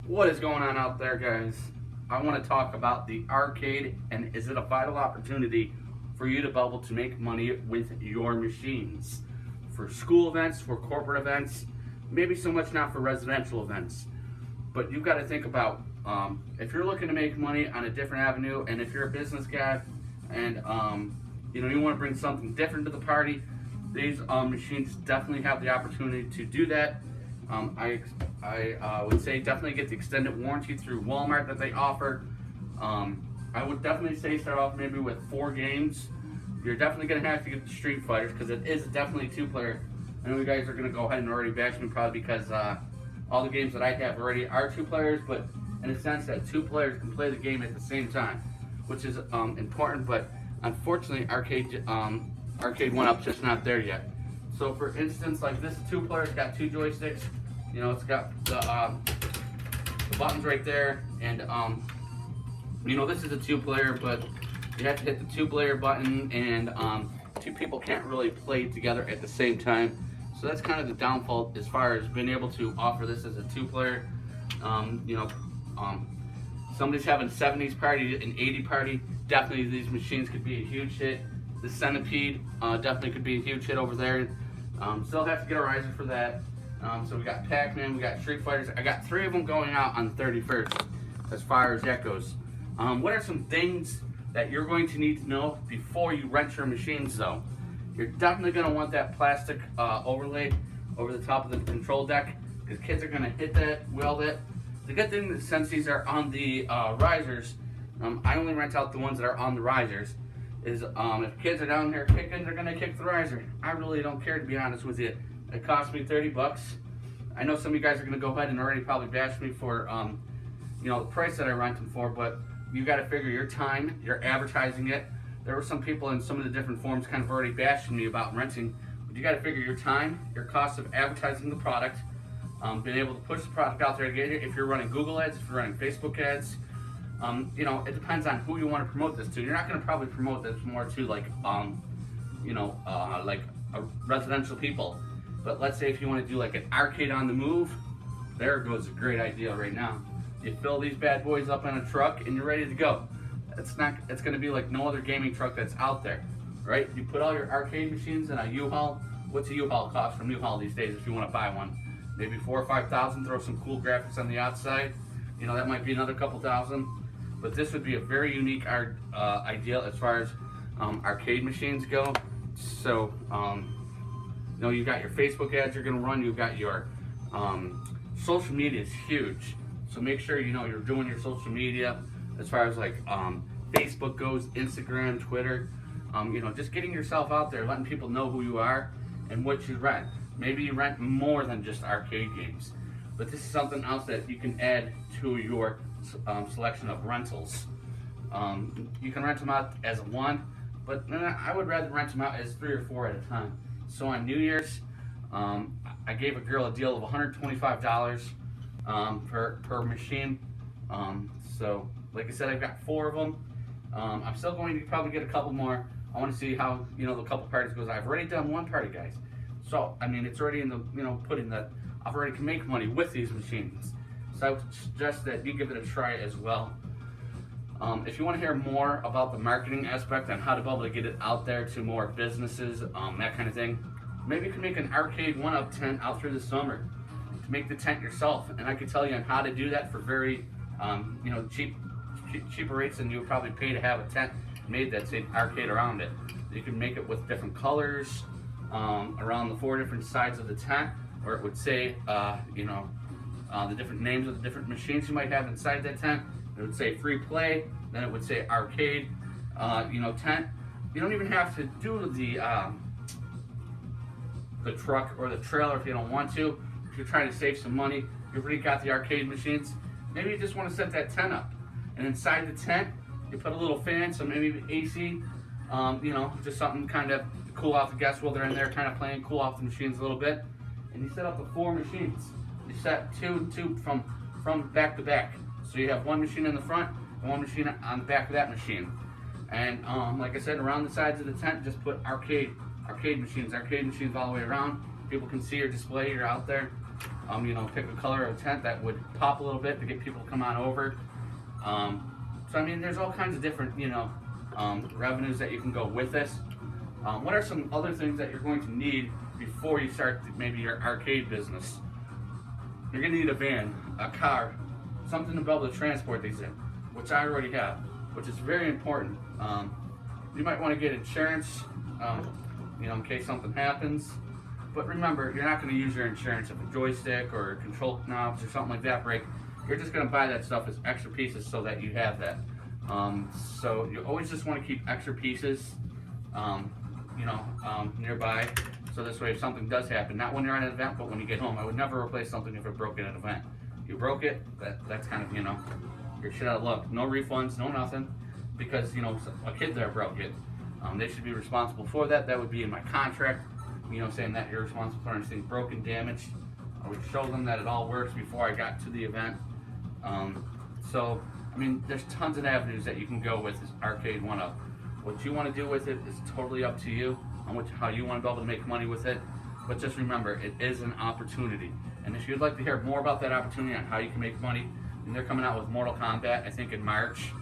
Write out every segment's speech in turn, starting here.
What is going on out there, guys? I want to talk about the arcade and is it a vital opportunity for you to be able to make money with your machines? For school events, for corporate events, maybe so much not for residential events. But you've got to think about if you're looking to make money on a different avenue, and if you're a business guy and you want to bring something different to the party, these machines definitely have the opportunity to do that. I would say definitely get the extended warranty through Walmart that they offer. I would definitely say start off maybe with 4 games. You're definitely going to have to get the Street Fighters because it is definitely 2-player. I know you guys are going to go ahead and already bash me probably because all the games that I have already are 2 players, but in a sense that 2 players can play the game at the same time, which is important, but unfortunately arcade went up just not there yet. So for instance, like this 2-player, it's got 2 joysticks. It's got the buttons right there, and this is a 2-player, but you have to hit the 2-player button, and 2 people can't really play together at the same time. So that's kind of the downfall as far as being able to offer this as a 2-player. Somebody's having a 70s party, an 80 party. Definitely these machines could be a huge hit. The Centipede definitely could be a huge hit over there. Still have to get a riser for that. So we got Pac-Man, we got Street Fighters. I got 3 of them going out on the 31st as far as that goes. What are some things that you're going to need to know before you rent your machines though? You're definitely going to want that plastic overlay over the top of the control deck because kids are going to hit that, weld it. The good thing is since these are on the risers, I only rent out the ones that are on the risers, is if kids are down here kicking, they're going to kick the riser. I really don't care, to be honest with you. It cost me 30 bucks. I know some of you guys are going to go ahead and already probably bash me for the price that I rent them for, but you got to figure your time, you're advertising it. There were some people in some of the different forums kind of already bashing me about renting, but you got to figure your time, your cost of advertising the product, being able to push the product out there to get it. If you're running Google ads, if you're running Facebook ads, it depends on who you want to promote this to. You're not going to probably promote this more to like residential people. But let's say if you want to do like an arcade on the move, there goes a great idea right now. You fill these bad boys up in a truck and you're ready to go. It's going to be like no other gaming truck that's out there, right? You put all your arcade machines in a U-Haul. What's a U-Haul cost from U-Haul these days if you want to buy one? Maybe 4,000 or 5,000. Throw some cool graphics on the outside. That might be another couple thousand. But this would be a very unique idea as far as arcade machines go. So, you got your Facebook ads you're going to run. You've got your social media is huge. So make sure you're doing your social media as far as like Facebook goes, Instagram, Twitter. Just getting yourself out there, letting people know who you are and what you rent. Maybe you rent more than just arcade games, but this is something else that you can add to your selection of rentals. You can rent them out as one, but I would rather rent them out as 3 or 4 at a time. So on New Year's, I gave a girl a deal of $125 per machine. So like I said, I've got 4 of them. I'm still going to probably get a couple more. I want to see how the couple parties goes. I've already done 1 party, guys. So I mean, it's already in the pudding that I've already can make money with these machines. So I would suggest that you give it a try as well. If you want to hear more about the marketing aspect and how to be able to get it out there to more businesses, that kind of thing, maybe you can make an arcade 1-up tent out through the summer to make the tent yourself. And I can tell you on how to do that for very cheaper rates than you would probably pay to have a tent made that's an arcade around it. You can make it with different colors around the 4 different sides of the tent, or it would say the different names of the different machines you might have inside that tent. It would say free play, then it would say arcade, tent. You don't even have to do the truck or the trailer if you don't want to. If you're trying to save some money, you've already got the arcade machines. Maybe you just want to set that tent up, and inside the tent you put a little fan, so maybe AC, just something kind of to cool off the guests while they're in there, kind of playing, cool off the machines a little bit. And you set up the 4 machines. You set two from back to back. So you have 1 machine in the front and 1 machine on the back of that machine. And like I said, around the sides of the tent, just put arcade machines all the way around. People can see your display, you're out there. Pick a color of tent that would pop a little bit to get people to come on over. So I mean, there's all kinds of different, revenues that you can go with this. What are some other things that you're going to need before you start maybe your arcade business? You're going to need a van, a car, something to be able to transport these in, which I already have, which is very important. You might want to get insurance, in case something happens. But remember, you're not going to use your insurance if a joystick or control knobs or something like that break. You're just going to buy that stuff as extra pieces so that you have that. So you always just want to keep extra pieces, nearby. So this way, if something does happen, not when you're at an event, but when you get home, I would never replace something if it broke at an event. You broke it, that's kind of, you're shit out of luck. No refunds, no nothing, because, a kid there broke it. They should be responsible for that. That would be in my contract, saying that you're responsible for anything broken, damaged. I would show them that it all works before I got to the event. So, I mean, there's tons of avenues that you can go with this Arcade 1-Up. What you want to do with it is totally up to you on how you want to be able to make money with it. But just remember, it is an opportunity. And if you'd like to hear more about that opportunity on how you can make money, and they're coming out with Mortal Kombat, I think in March.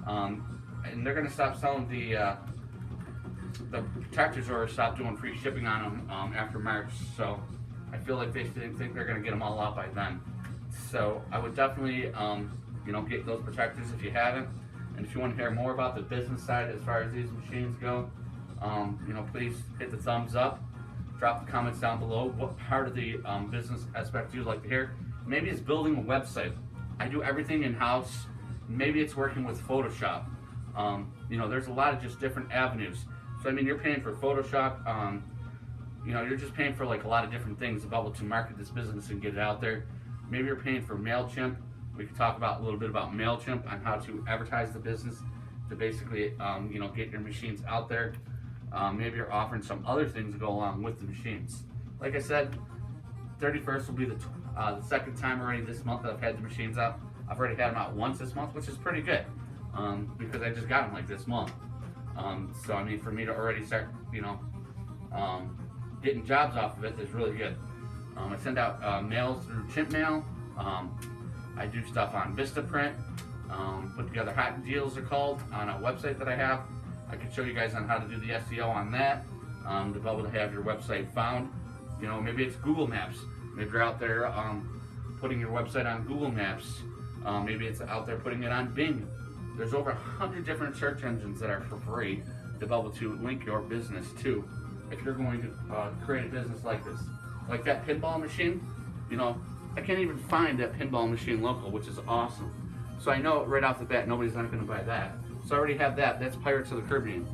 And they're going to stop selling the protectors, or stop doing free shipping on them after March. So I feel like they think they're going to get them all out by then. So I would definitely, get those protectors if you haven't. And if you want to hear more about the business side as far as these machines go, please hit the thumbs up. Drop the comments down below. What part of the business aspect you'd like to hear? Maybe it's building a website. I do everything in-house. Maybe it's working with Photoshop. There's a lot of just different avenues. So I mean, you're paying for Photoshop. You're just paying for like a lot of different things to be able to market this business and get it out there. Maybe you're paying for MailChimp. We could talk about a little bit about MailChimp on how to advertise the business to basically, get your machines out there. Maybe you're offering some other things to go along with the machines. Like I said, 31st will be the second time already this month that I've had the machines out. I've already had them out once this month, which is pretty good, because I just got them like this month. So I mean, for me to already start, getting jobs off of it is really good. I send out mails through Chimp Mail. I do stuff on Vistaprint. Put together hot deals, they're called, on a website that I have. I can show you guys on how to do the SEO on that, to be able to have your website found. Maybe it's Google Maps. Maybe you're out there putting your website on Google Maps. Maybe it's out there putting it on Bing. There's over 100 different search engines that are for free to be able to link your business to if you're going to create a business like this. Like that pinball machine, I can't even find that pinball machine local, which is awesome. So I know right off the bat, nobody's not going to buy that. So I already have that. That's Pirates of the Caribbean.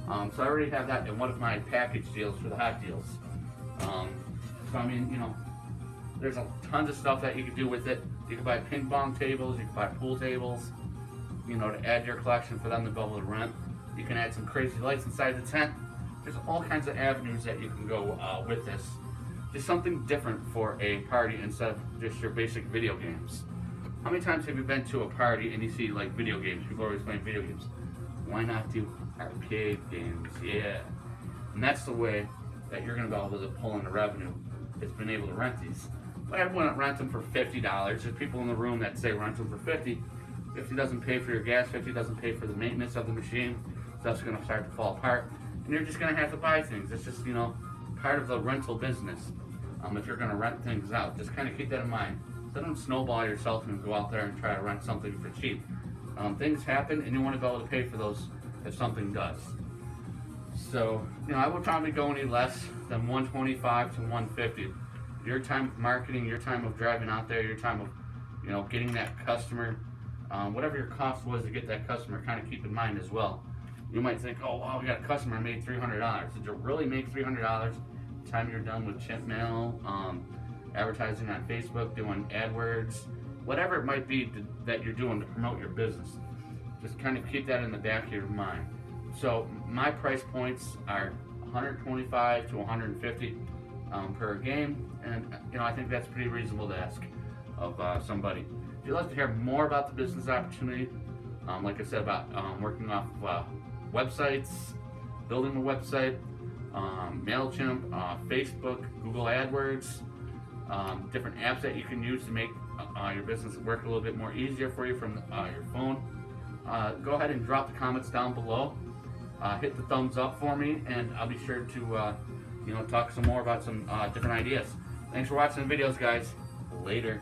So I already have that in one of my package deals for the hot deals. So I mean, there's tons of stuff that you can do with it. You can buy ping pong tables, you can buy pool tables, to add your collection for them to be able to rent. You can add some crazy lights inside the tent. There's all kinds of avenues that you can go with this. Just something different for a party instead of just your basic video games. How many times have you been to a party and you see like video games? People are always playing video games. Why not do arcade games? Yeah. And that's the way that you're going to be able to pull in the revenue. It's been able to rent these. But I wouldn't rent them for $50. There's people in the room that say rent them for $50. $50 doesn't pay for your gas. $50 doesn't pay for the maintenance of the machine. Stuff's going to start to fall apart. And you're just going to have to buy things. It's just, part of the rental business. If you're going to rent things out, just kind of keep that in mind. So don't snowball yourself and go out there and try to rent something for cheap. Things happen, and you want to be able to pay for those if something does. So, I would probably go any less than $125 to $150. Your time of marketing, your time of driving out there, your time of, getting that customer, whatever your cost was to get that customer, kind of keep in mind as well. You might think, oh, wow, we got a customer who made $300. Did you really make $300? Time you're done with Chimp Mail, advertising on Facebook, doing AdWords, whatever it might be that you're doing to promote your business. Just kind of keep that in the back of your mind. So my price points are $125 to $150 per game, and I think that's pretty reasonable to ask of somebody. If you'd like to hear more about the business opportunity, like I said, about working off websites, building a website, MailChimp, Facebook, Google AdWords, different apps that you can use to make your business work a little bit more easier for you from your phone. Go ahead and drop the comments down below. Hit the thumbs up for me, and I'll be sure to talk some more about some different ideas. Thanks for watching the videos, guys. Later.